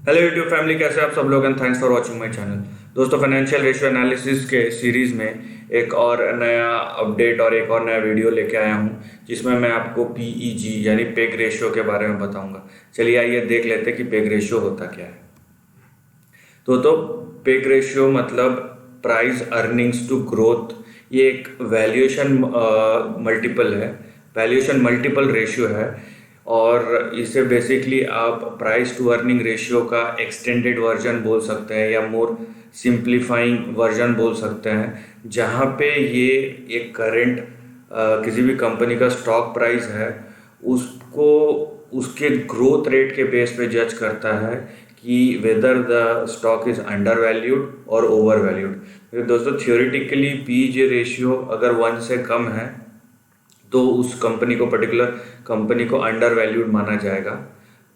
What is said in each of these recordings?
Hello YouTube family, कैसे आप सब लोग and thanks for watching my channel. दोस्तों, फाइनेंशियल रेशियो एनालिसिस के सीरीज़ में एक और नया अपडेट और एक और नया वीडियो लेके आया हूँ, जिसमें मैं आपको पीईजी यानी पेग रेशियो के बारे में बताऊंगा। चलिए आइए देख लेते हैं कि पेग रेशियो होता क्या है। तो पेग रेशियो मतलब प्राइस अर्निंग्स टू ग्रोथ। ये एक वैल्यूएशन मल्टीपल है, वैल्यूएशन मल्टीपल रेशियो है। और इसे बेसिकली आप प्राइस टू अर्निंग रेशियो का एक्सटेंडेड वर्जन बोल सकते हैं या मोर सिंप्लीफाइंग वर्जन बोल सकते हैं, जहाँ पे ये एक करेंट किसी भी कंपनी का स्टॉक प्राइस है, उसको उसके ग्रोथ रेट के बेस पे जज करता है कि whether the stock is under valued और ओवर वैल्यूड। तो दोस्तों, थियोरेटिकली पीजे रेशियो अगर 1 से कम है तो उस कंपनी को, पर्टिकुलर कंपनी को अंडर वैल्यूड माना जाएगा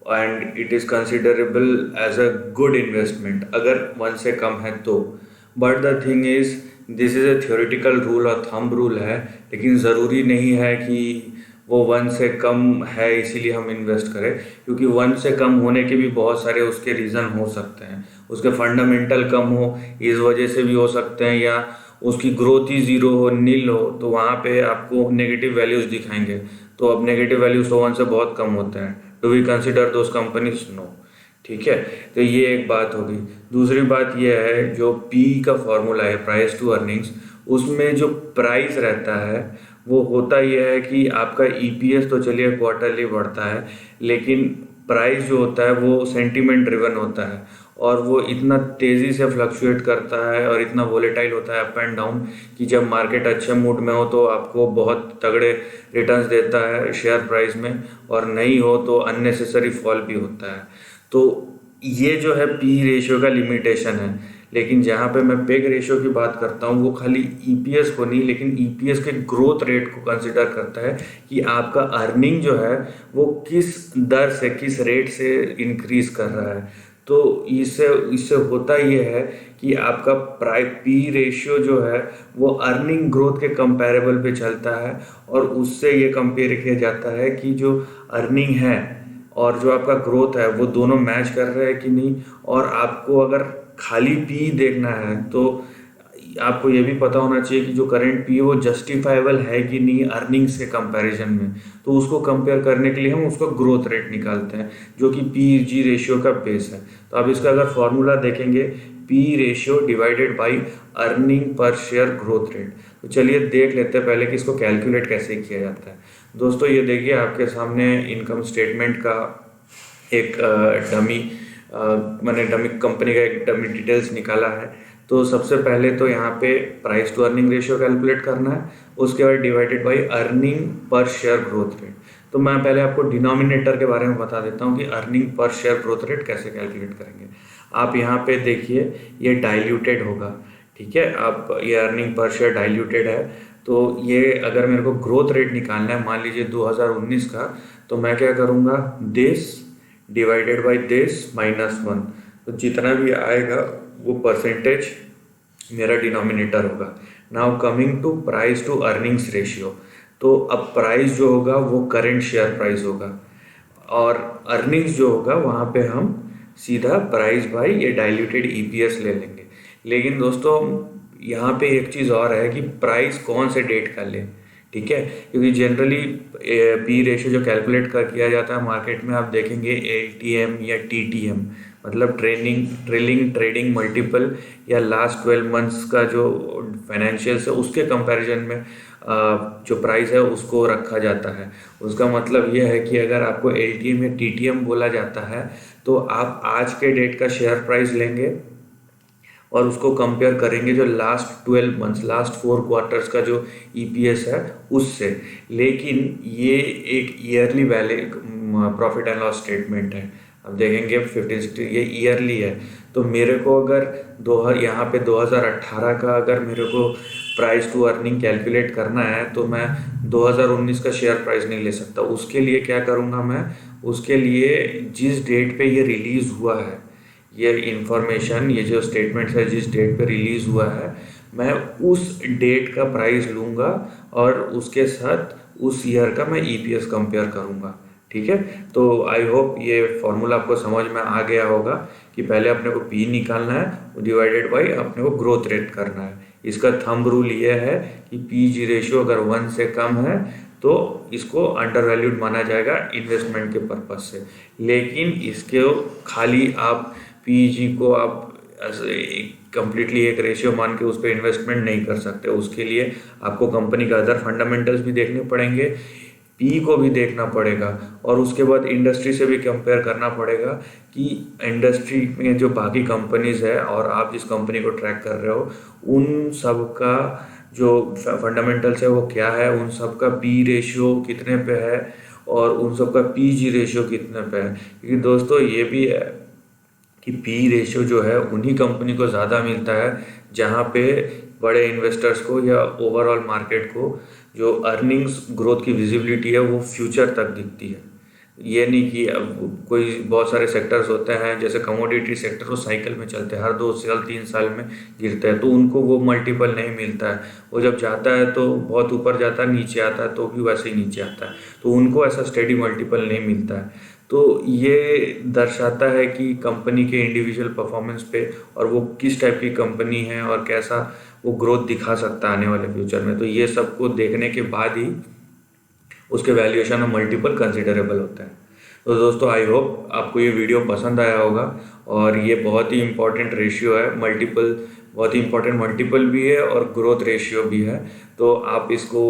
and it is considerable as a good investment अगर 1 से कम है तो। But the thing is, this is a theoretical rule और थंब रूल है, लेकिन ज़रूरी नहीं है कि वो 1 से कम है इसीलिए हम इन्वेस्ट करें, क्योंकि 1 से कम होने के भी बहुत सारे उसके रीज़न हो सकते हैं। उसके फंडामेंटल कम हो इस वजह से भी हो सकते हैं, या उसकी ग्रोथ ही ज़ीरो हो, नील हो, तो वहाँ पे आपको नेगेटिव वैल्यूज़ दिखाएंगे। तो अब नेगेटिव वैल्यूज़ तो 1 से बहुत कम होते हैं। Do we consider those companies? No. ठीक है, तो ये एक बात होगी। दूसरी बात ये है, जो पी का फॉर्मूला है प्राइस टू अर्निंग्स, उसमें जो प्राइस रहता है वो होता यह है कि आपका ईपीएस तो चलिए क्वार्टरली बढ़ता है, लेकिन प्राइस जो होता है वो सेंटीमेंट ड्रिवन होता है और वो इतना तेज़ी से फ्लक्चुएट करता है और इतना वोलेटाइल होता है अप एंड डाउन, कि जब मार्केट अच्छे मूड में हो तो आपको बहुत तगड़े रिटर्न्स देता है शेयर प्राइस में, और नहीं हो तो अननेसेसरी फॉल भी होता है। तो ये जो है पी रेशियो का लिमिटेशन है। लेकिन जहाँ पे मैं पेग रेशियो की बात करता हूँ वो खाली ईपीएस को नहीं, लेकिन ईपीएस के ग्रोथ रेट को कंसिडर करता है कि आपका अर्निंग जो है वो किस दर से, किस रेट से इंक्रीज कर रहा है। तो इससे इससे होता ये है कि आपका पी रेशियो जो है वो अर्निंग ग्रोथ के कंपैरेबल पे चलता है, और उससे ये कंपेयर किया जाता है कि जो अर्निंग है और जो आपका ग्रोथ है वो दोनों मैच कर रहे हैं कि नहीं। और आपको अगर खाली पी देखना है तो आपको ये भी पता होना चाहिए कि जो करंट पी है वो जस्टिफाइबल है कि नहीं अर्निंग्स के कंपैरिजन में। तो उसको कंपेयर करने के लिए हम उसका ग्रोथ रेट निकालते हैं, जो कि पी जी रेशियो का बेस है। तो आप इसका अगर फॉर्मूला देखेंगे, P ratio divided by earning per share growth rate. तो चलिए देख लेते हैं पहले कि इसको कैलकुलेट कैसे किया जाता है। दोस्तों, ये देखिए आपके सामने इनकम स्टेटमेंट का एक डमी, मैंने डमी कंपनी का एक डमी डिटेल्स निकाला है। तो सबसे पहले तो यहाँ पे price to earning ratio calculate करना है, उसके बाद divided by earning per share growth rate. तो मैं पहले आपको डिनोमिनेटर के बारे में बता देता हूँ कि earning per share growth rate कैसे कैलकुलेट करेंगे। आप यहाँ पे देखिए, ये डाइल्यूटेड होगा। ठीक है, आप ये अर्निंग पर शेयर डाइल्यूटेड है। तो ये अगर मेरे को ग्रोथ रेट निकालना है, मान लीजिए 2019 का, तो मैं क्या करूँगा, दिस डिवाइडेड बाई दिस -1। तो जितना भी आएगा वो परसेंटेज मेरा डिनोमिनेटर होगा। Now coming to price to earnings ratio. तो अब प्राइस जो होगा वो करेंट शेयर प्राइस होगा, और अर्निंग्स जो होगा वहाँ पे हम सीधा प्राइस बाई ये डाइल्यूटेड ईपीएस ले लेंगे। लेकिन दोस्तों, यहाँ पे एक चीज़ और है कि प्राइस कौन से डेट का लें। ठीक है, क्योंकि जनरली पी रेशियो जो कैलकुलेट कर किया जाता है मार्केट में, आप देखेंगे एलटीएम या टीटीएम, मतलब ट्रेलिंग ट्रेडिंग मल्टीपल, या लास्ट 12 मंथ्स का जो फाइनेंशियल्स है उसके कंपैरिजन में जो प्राइस है उसको रखा जाता है। उसका मतलब यह है कि अगर आपको एलटीएम या टीटीएम बोला जाता है तो आप आज के डेट का शेयर प्राइस लेंगे और उसको कंपेयर करेंगे जो लास्ट 12 मंथ्स, लास्ट 4 क्वार्टर्स का जो ईपीएस है उससे। लेकिन ये एक yearly valid profit and loss statement है। अब देखेंगे 15-16, ये ईयरली है। तो मेरे को अगर यहाँ पे 2018 का अगर मेरे को प्राइस टू अर्निंग कैलकुलेट करना है तो मैं 2019 का शेयर प्राइस नहीं ले सकता। उसके लिए क्या करूँगा मैं, उसके लिए जिस डेट पे ये रिलीज़ हुआ है, ये इंफॉर्मेशन, ये जो स्टेटमेंट है जिस डेट पे रिलीज़ हुआ है, मैं उस डेट का प्राइस लूँगा और उसके साथ उस ईयर का मैं ईपीएस कंपेयर करूँगा। ठीक है। तो आई होप ये फॉर्मूला आपको समझ में आ गया होगा कि पहले अपने को पी निकालना है, डिवाइडेड बाई अपने को ग्रोथ रेट करना है। इसका थंब रूल ये है कि पी जी रेशियो अगर 1 से कम है तो इसको अंडर वैल्यूड माना जाएगा इन्वेस्टमेंट के पर्पज से। लेकिन इसके खाली आप पी जी को आप कंप्लीटली एक रेशियो मान के उस पर इन्वेस्टमेंट नहीं कर सकते। उसके लिए आपको कंपनी का अदर फंडामेंटल्स भी देखने पड़ेंगे, पी को भी देखना पड़ेगा, और उसके बाद इंडस्ट्री से भी कंपेयर करना पड़ेगा कि इंडस्ट्री में जो बाकी कंपनीज है और आप जिस कंपनी को ट्रैक कर रहे हो उन सब का जो फंडामेंटल्स है वो क्या है, उन सब का पी रेशियो कितने पे है और उन सब का पी जी रेशियो कितने पे है। क्योंकि दोस्तों ये भी है कि पी रेशियो जो है उन्हीं कंपनी को ज़्यादा मिलता है जहाँ पे बड़े इन्वेस्टर्स को या ओवरऑल मार्केट को जो अर्निंग्स ग्रोथ की विजिबिलिटी है वो फ्यूचर तक दिखती है। ये नहीं कि अब कोई बहुत सारे सेक्टर्स होते हैं जैसे कमोडिटी सेक्टर, वो साइकिल में चलते हैं, हर 2 साल 3 साल में गिरते हैं, तो उनको वो मल्टीपल नहीं मिलता है। वो जब जाता है तो बहुत ऊपर जाता है, नीचे आता है तो भी वैसे ही नीचे आता है, तो उनको ऐसा स्टेडी मल्टीपल नहीं मिलता है। तो ये दर्शाता है कि कंपनी के इंडिविजुअल परफॉर्मेंस पे और वो किस टाइप की कंपनी है और कैसा वो ग्रोथ दिखा सकता है आने वाले फ्यूचर में। तो ये सब को देखने के बाद ही उसके वैल्यूएशन में मल्टीपल कंसिडरेबल होता है। तो दोस्तों आई होप आपको ये वीडियो पसंद आया होगा, और ये बहुत ही इंपॉर्टेंट रेशियो है, मल्टीपल बहुत ही इंपॉर्टेंट मल्टीपल भी है और ग्रोथ रेशियो भी है। तो आप इसको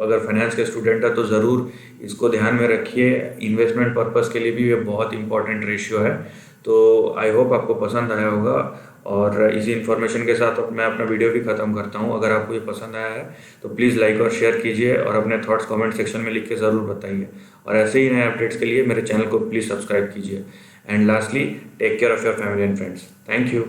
अगर फाइनेंस के स्टूडेंट है तो ज़रूर इसको ध्यान में रखिए, इन्वेस्टमेंट पर्पज़ के लिए भी ये बहुत इंपॉर्टेंट रेशियो है। तो आई होप आपको पसंद आया होगा, और इसी इन्फॉर्मेशन के साथ मैं अपना वीडियो भी ख़त्म करता हूँ। अगर आपको ये पसंद आया है तो प्लीज़ लाइक और शेयर कीजिए और अपने थॉट्स कमेंट सेक्शन में लिख के ज़रूर बताइए, और ऐसे ही नए अपडेट्स के लिए मेरे चैनल को प्लीज़ सब्सक्राइब कीजिए। And lastly, take care of your family and friends. Thank you.